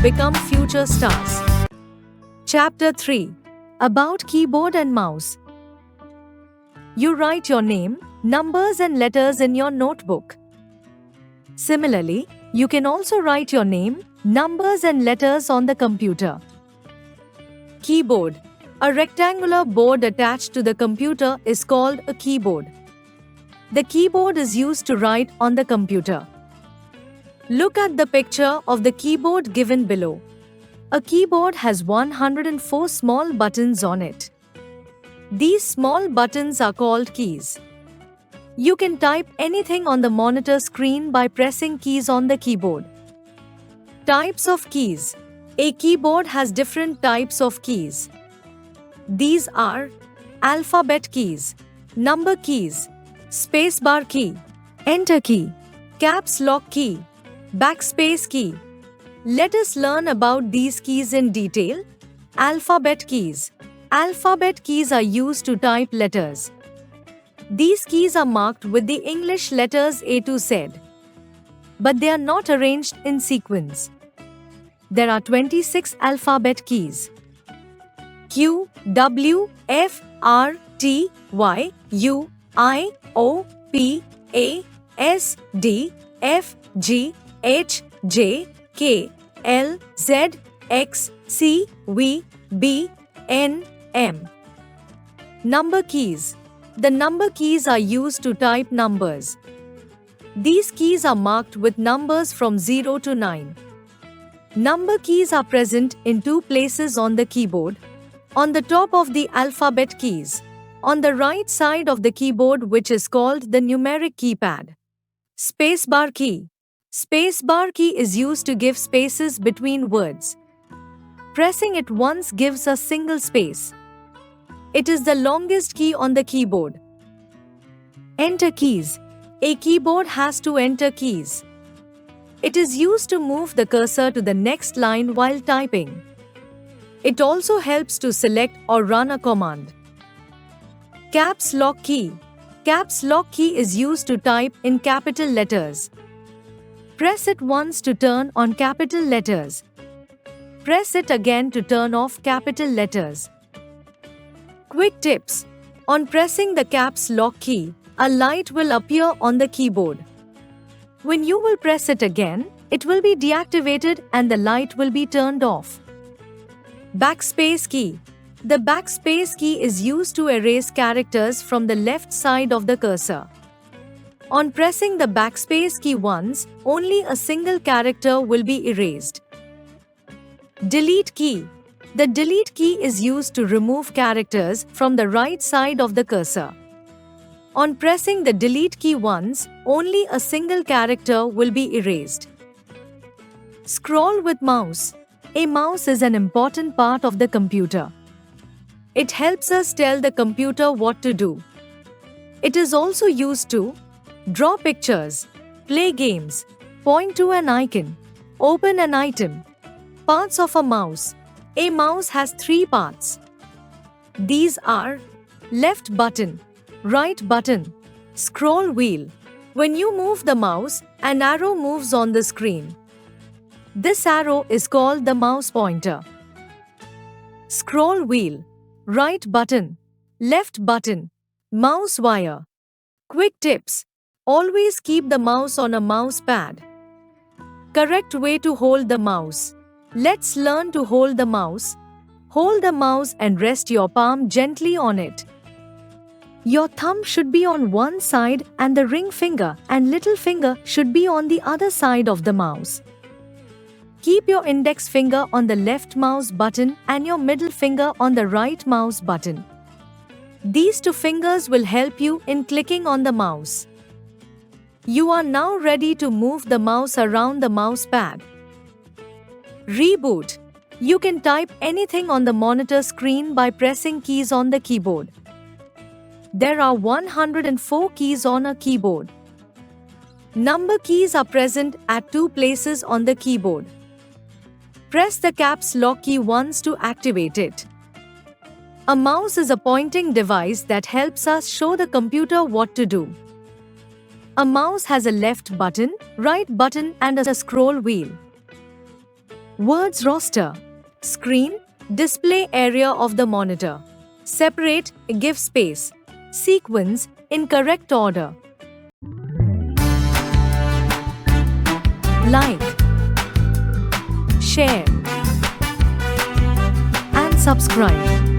become future stars. Chapter 3. About Keyboard and Mouse. You write your name, numbers and letters in your notebook. Similarly, you can also write your name, numbers and letters on the computer. Keyboard. A rectangular board attached to the computer is called a keyboard. The keyboard is used to write on the computer. Look at the picture of the keyboard given below. A keyboard has 104 small buttons on it. These small buttons are called keys. You can type anything on the monitor screen by pressing keys on the keyboard. Types of keys. A keyboard has different types of keys. These are alphabet keys, number keys, spacebar key, enter key, caps lock key, backspace key. Let us learn about these keys in detail. Alphabet keys. Alphabet keys are used to type letters. These keys are marked with the English letters A to Z, but they are not arranged in sequence. There are 26 alphabet keys. Q, W, F, R, T, Y, U, I, O, P, A, S, D, F, G, H, J, K, L, Z, X, C, V, B, N, M. Number keys. The number keys are used to type numbers. These keys are marked with numbers from 0 to 9. Number keys are present in two places on the keyboard. On the top of the alphabet keys, on the right side of the keyboard, which is called the numeric keypad. Spacebar key. Spacebar key is used to give spaces between words. Pressing it once gives a single space. It is the longest key on the keyboard. Enter keys. A keyboard has two enter keys. It is used to move the cursor to the next line while typing. It also helps to select or run a command. Caps lock key. Caps lock key is used to type in capital letters. Press it once to turn on capital letters. Press it again to turn off capital letters. Quick tips. On pressing the caps lock key, a light will appear on the keyboard. When you will press it again, it will be deactivated and the light will be turned off. Backspace key. The backspace key is used to erase characters from the left side of the cursor. On pressing the backspace key once, only a single character will be erased. Delete key. The delete key is used to remove characters from the right side of the cursor. On pressing the delete key once, only a single character will be erased. Scroll with mouse. A mouse is an important part of the computer. It helps us tell the computer what to do. It is also used to draw pictures, play games, point to an icon, open an item. Parts of a mouse. A mouse has three parts. These are left button, right button, scroll wheel. When you move the mouse, an arrow moves on the screen. This arrow is called the mouse pointer. Scroll wheel, right button, left button, mouse wire. Quick tips. Always keep the mouse on a mouse pad. Correct way to hold the mouse. Let's learn to hold the mouse. Hold the mouse and rest your palm gently on it. Your thumb should be on one side and the ring finger and little finger should be on the other side of the mouse. Keep your index finger on the left mouse button and your middle finger on the right mouse button. These two fingers will help you in clicking on the mouse. You are now ready to move the mouse around the mouse pad. Reboot. You can type anything on the monitor screen by pressing keys on the keyboard. There are 104 keys on a keyboard. Number keys are present at two places on the keyboard. Press the caps lock key once to activate it. A mouse is a pointing device that helps us show the computer what to do. A mouse has a left button, right button and a scroll wheel. Words roster. Screen, display area of the monitor. Separate, give space. Sequence, in correct order. Like, share, and subscribe.